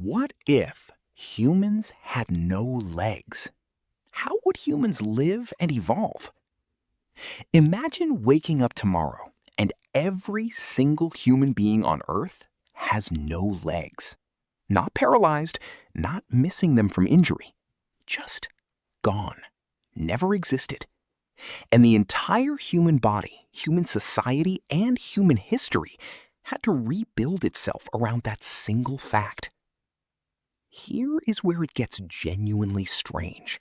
What if humans had no legs? How would humans live and evolve? Imagine waking up tomorrow and every single human being on Earth has no legs. Not paralyzed, not missing them from injury, just gone, never existed. And the entire human body, human society, and human history had to rebuild itself around that single fact. Here is where it gets genuinely strange.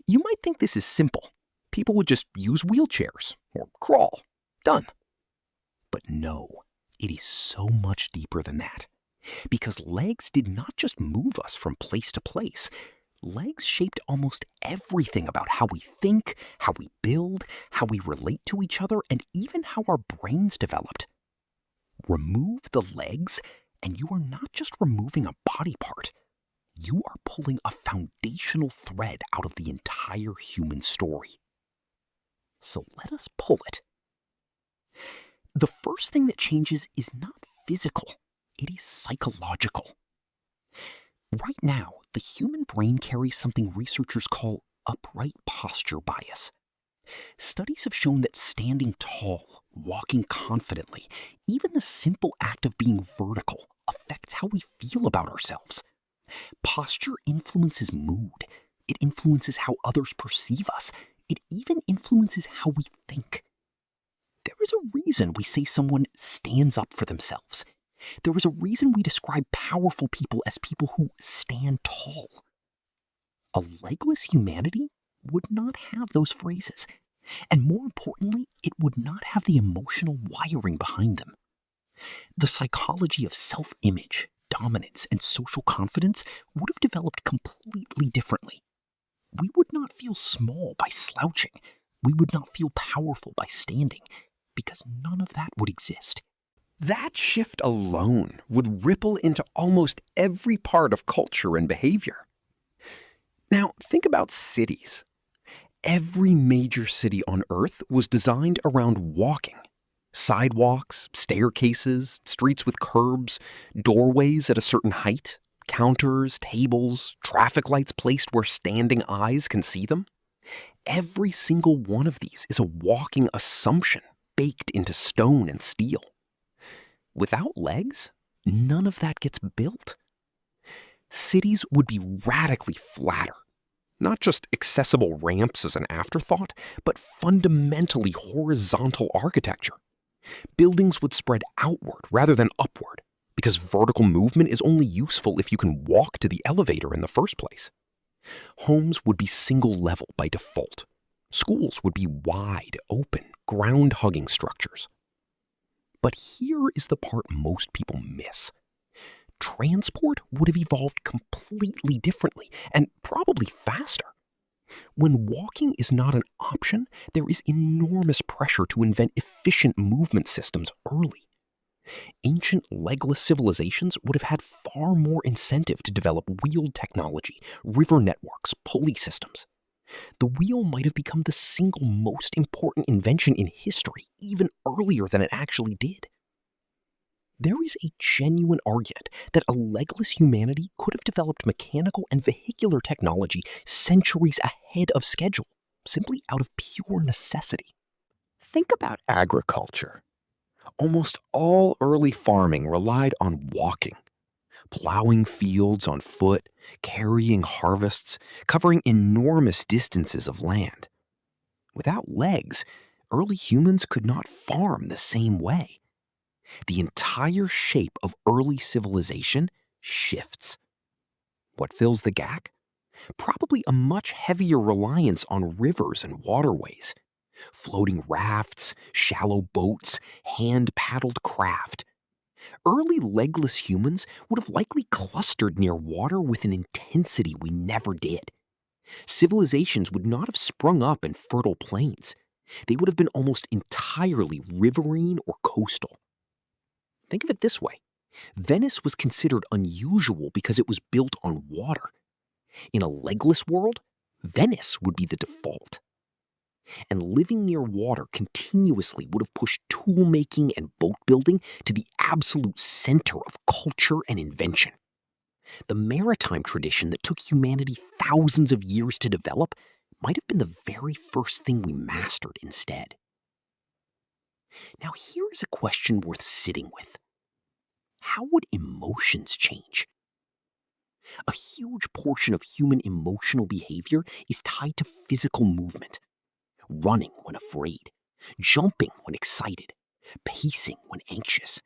You might think this is simple. People would just use wheelchairs or crawl. Done. But no, it is so much deeper than that. Because legs did not just move us from place to place. Legs shaped almost everything about how we think, how we build, how we relate to each other, and even how our brains developed. Remove the legs, and you are not just removing a body part. You are pulling a foundational thread out of the entire human story. So let us pull it. The first thing that changes is not physical, it is psychological. Right now, the human brain carries something researchers call upright posture bias. Studies have shown that standing tall, walking confidently, even the simple act of being vertical affects how we feel about ourselves. Posture influences mood. It influences how others perceive us. It even influences how we think. There is a reason we say someone stands up for themselves. There is a reason we describe powerful people as people who stand tall. A legless humanity would not have those phrases. And more importantly, it would not have the emotional wiring behind them. The psychology of self-image, dominance, and social confidence would have developed completely differently. We would not feel small by slouching. We would not feel powerful by standing, because none of that would exist. That shift alone would ripple into almost every part of culture and behavior. Now, think about cities. Every major city on Earth was designed around walking. Sidewalks, staircases, streets with curbs, doorways at a certain height, counters, tables, traffic lights placed where standing eyes can see them. Every single one of these is a walking assumption baked into stone and steel. Without legs, none of that gets built. Cities would be radically flatter. Not just accessible ramps as an afterthought, but fundamentally horizontal architecture. Buildings would spread outward rather than upward, because vertical movement is only useful if you can walk to the elevator in the first place. Homes would be single level by default. Schools would be wide, open, ground-hugging structures. But here is the part most people miss. Transport would have evolved completely differently, and probably faster. When walking is not an option, there is enormous pressure to invent efficient movement systems early. Ancient legless civilizations would have had far more incentive to develop wheeled technology, river networks, pulley systems. The wheel might have become the single most important invention in history, even earlier than it actually did. There is a genuine argument that a legless humanity could have developed mechanical and vehicular technology centuries ahead of schedule, simply out of pure necessity. Think about agriculture. Almost all early farming relied on walking. Plowing fields on foot, carrying harvests, covering enormous distances of land. Without legs, early humans could not farm the same way. The entire shape of early civilization shifts. What fills the gap? Probably a much heavier reliance on rivers and waterways. Floating rafts, shallow boats, hand-paddled craft. Early legless humans would have likely clustered near water with an intensity we never did. Civilizations would not have sprung up in fertile plains. They would have been almost entirely riverine or coastal. Think of it this way. Venice was considered unusual because it was built on water. In a legless world, Venice would be the default. And living near water continuously would have pushed tool-making and boat building to the absolute center of culture and invention. The maritime tradition that took humanity thousands of years to develop might have been the very first thing we mastered instead. Now, here is a question worth sitting with. How would emotions change? A huge portion of human emotional behavior is tied to physical movement. Running when afraid, jumping when excited, pacing when anxious.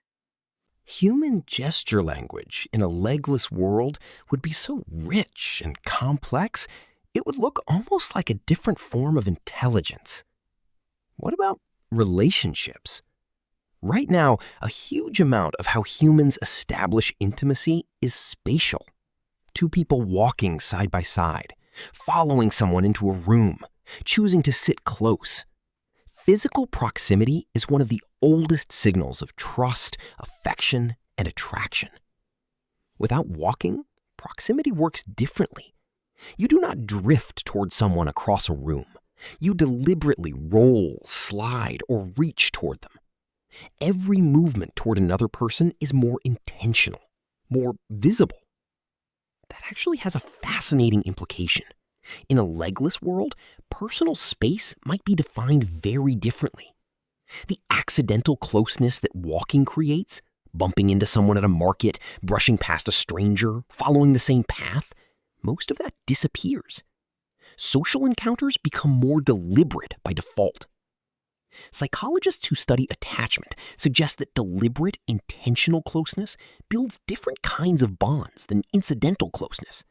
Human gesture language in a legless world would be so rich and complex, it would look almost like a different form of intelligence. What about relationships? Right now, a huge amount of how humans establish intimacy is spatial. Two people walking side by side, following someone into a room, choosing to sit close. Physical proximity is one of the oldest signals of trust, affection, and attraction. Without walking, proximity works differently. You do not drift toward someone across a room. You deliberately roll, slide, or reach toward them. Every movement toward another person is more intentional, more visible. That actually has a fascinating implication. In a legless world, personal space might be defined very differently. The accidental closeness that walking creates, bumping into someone at a market, brushing past a stranger, following the same path, most of that disappears. Social encounters become more deliberate by default. Psychologists who study attachment suggest that deliberate, intentional closeness builds different kinds of bonds than incidental closeness.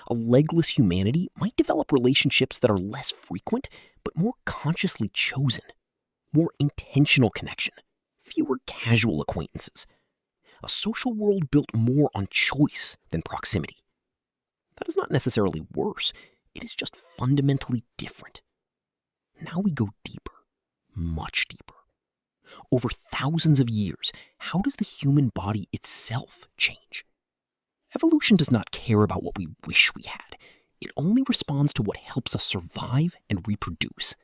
A legless humanity might develop relationships that are less frequent, but more consciously chosen. More intentional connection, fewer casual acquaintances. A social world built more on choice than proximity. That is not necessarily worse, it is just fundamentally different. Now we go deeper, much deeper. Over thousands of years, how does the human body itself change? Evolution does not care about what we wish we had. It only responds to what helps us survive and reproduce.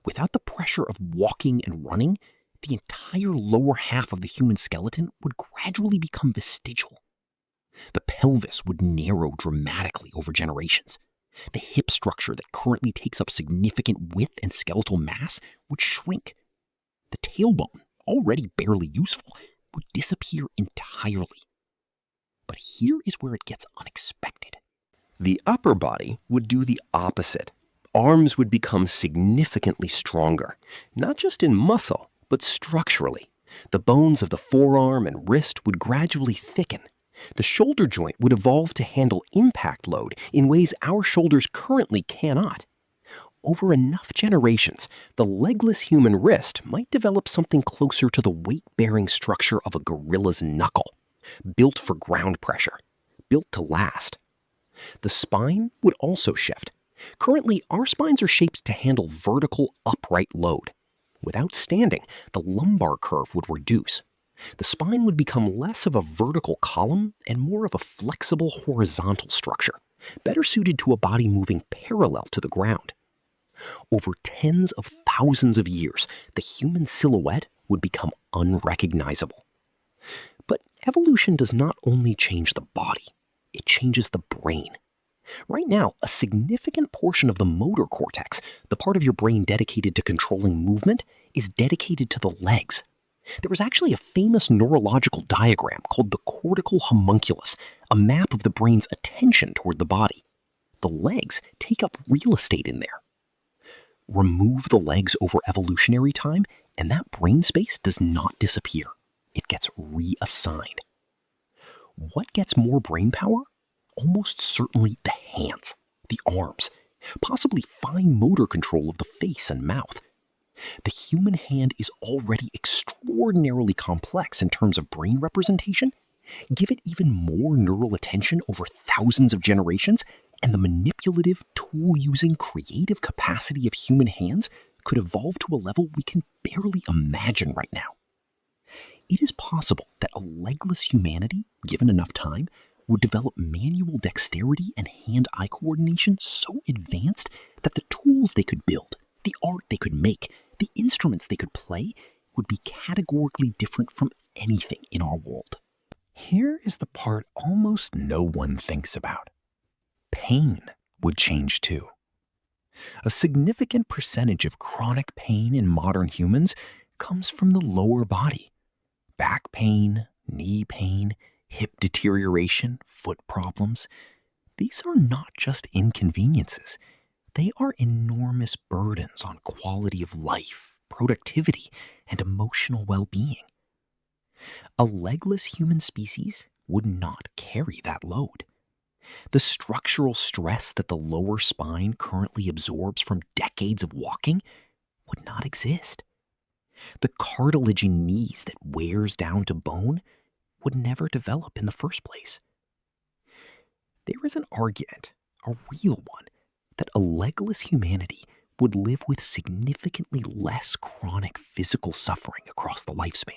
Without the pressure of walking and running, the entire lower half of the human skeleton would gradually become vestigial. The pelvis would narrow dramatically over generations. The hip structure that currently takes up significant width and skeletal mass would shrink. The tailbone, already barely useful, would disappear entirely. But here is where it gets unexpected. The upper body would do the opposite. Arms would become significantly stronger, not just in muscle, but structurally. The bones of the forearm and wrist would gradually thicken. The shoulder joint would evolve to handle impact load in ways our shoulders currently cannot. Over enough generations, the legless human wrist might develop something closer to the weight-bearing structure of a gorilla's knuckle, built for ground pressure, built to last. The spine would also shift. Currently, our spines are shaped to handle vertical, upright load. Without standing, the lumbar curve would reduce. The spine would become less of a vertical column and more of a flexible horizontal structure, better suited to a body moving parallel to the ground. Over tens of thousands of years, the human silhouette would become unrecognizable. But evolution does not only change the body, it changes the brain. Right now, a significant portion of the motor cortex, the part of your brain dedicated to controlling movement, is dedicated to the legs. There is actually a famous neurological diagram called the cortical homunculus, a map of the brain's attention toward the body. The legs take up real estate in there. Remove the legs over evolutionary time, and that brain space does not disappear. It gets reassigned. What gets more brain power? Almost certainly the hands, the arms, possibly fine motor control of the face and mouth. The human hand is already extraordinarily complex in terms of brain representation. Give it even more neural attention over thousands of generations, and the manipulative, tool-using, creative capacity of human hands could evolve to a level we can barely imagine right now. It is possible that a legless humanity, given enough time, would develop manual dexterity and hand-eye coordination so advanced that the tools they could build, the art they could make, the instruments they could play would be categorically different from anything in our world. Here is the part almost no one thinks about. Pain would change too. A significant percentage of chronic pain in modern humans comes from the lower body. Back pain, knee pain, hip deterioration, foot problems. These are not just inconveniences. They are enormous burdens on quality of life, productivity, and emotional well-being. A legless human species would not carry that load. The structural stress that the lower spine currently absorbs from decades of walking would not exist. The cartilage in knees that wears down to bone would never develop in the first place. There is an argument, a real one, that a legless humanity would live with significantly less chronic physical suffering across the lifespan.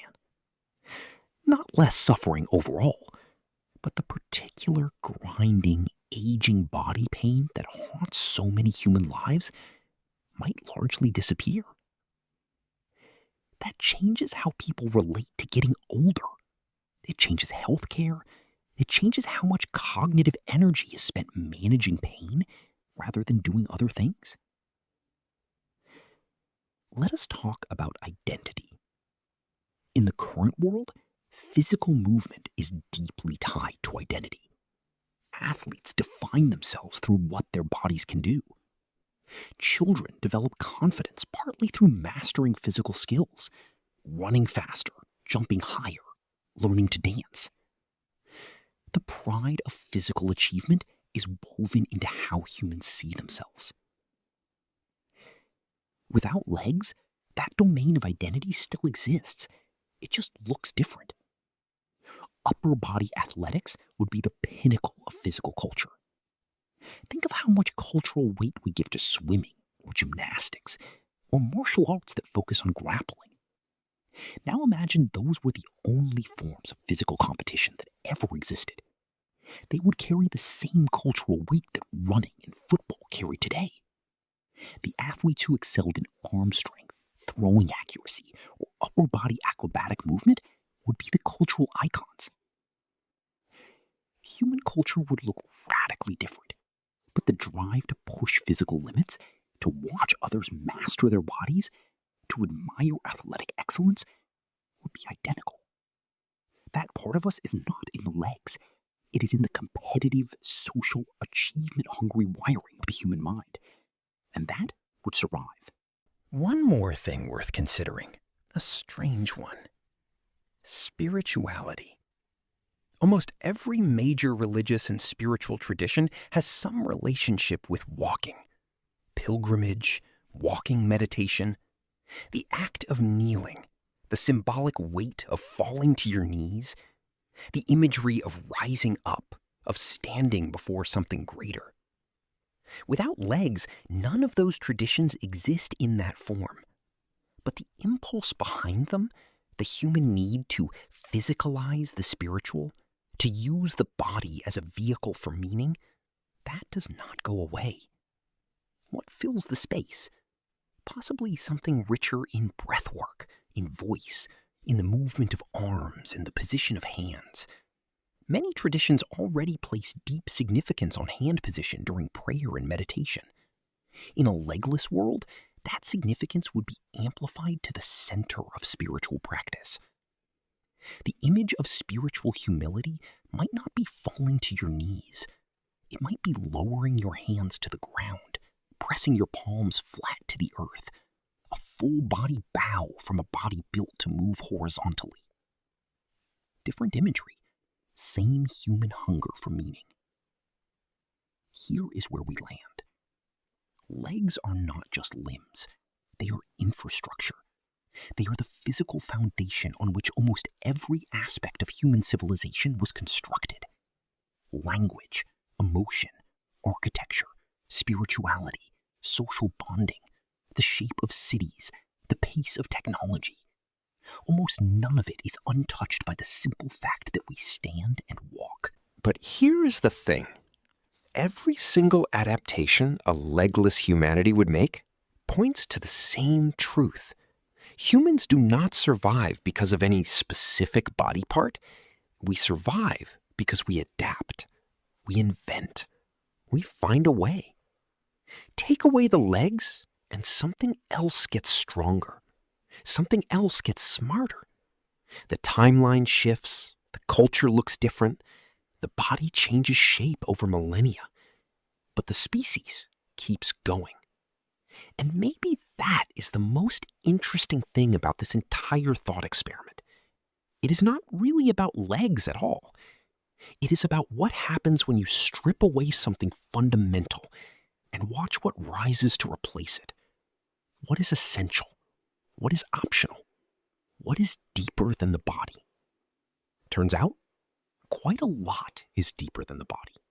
Not less suffering overall, but the particular grinding, aging body pain that haunts so many human lives might largely disappear. That changes how people relate to getting older. It changes healthcare. It changes how much cognitive energy is spent managing pain rather than doing other things. Let us talk about identity. In the current world, physical movement is deeply tied to identity. Athletes define themselves through what their bodies can do. Children develop confidence partly through mastering physical skills, running faster, jumping higher, learning to dance. The pride of physical achievement is woven into how humans see themselves. Without legs, that domain of identity still exists. It just looks different. Upper body athletics would be the pinnacle of physical culture. Think of how much cultural weight we give to swimming or gymnastics or martial arts that focus on grappling. Now imagine those were the only forms of physical competition that ever existed. They would carry the same cultural weight that running and football carry today. The athletes who excelled in arm strength, throwing accuracy, or upper body acrobatic movement would be the cultural icons. Human culture would look radically different, but the drive to push physical limits, to watch others master their bodies, to admire athletic excellence would be identical. That part of us is not in the legs. It is in the competitive, social, achievement-hungry wiring of the human mind. And that would survive. One more thing worth considering, a strange one. Spirituality. Almost every major religious and spiritual tradition has some relationship with walking. Pilgrimage, walking meditation, the act of kneeling, the symbolic weight of falling to your knees, the imagery of rising up, of standing before something greater. Without legs, none of those traditions exist in that form. But the impulse behind them, the human need to physicalize the spiritual, to use the body as a vehicle for meaning, that does not go away. What fills the space? Possibly something richer in breathwork, in voice, in the movement of arms and the position of hands. Many traditions already place deep significance on hand position during prayer and meditation. In a legless world, that significance would be amplified to the center of spiritual practice. The image of spiritual humility might not be falling to your knees. It might be lowering your hands to the ground, pressing your palms flat to the earth, a full body bow from a body built to move horizontally. Different imagery, same human hunger for meaning. Here is where we land. Legs are not just limbs, they are infrastructure. They are the physical foundation on which almost every aspect of human civilization was constructed. Language, emotion, architecture, spirituality, social bonding, the shape of cities, the pace of technology. Almost none of it is untouched by the simple fact that we stand and walk. But here is the thing. Every single adaptation a legless humanity would make points to the same truth. Humans do not survive because of any specific body part. We survive because we adapt. We invent. We find a way. Take away the legs, and something else gets stronger. Something else gets smarter. The timeline shifts. The culture looks different. The body changes shape over millennia. But the species keeps going. And maybe that is the most interesting thing about this entire thought experiment. It is not really about legs at all. It is about what happens when you strip away something fundamental and watch what rises to replace it. What is essential? What is optional? What is deeper than the body? Turns out, quite a lot is deeper than the body.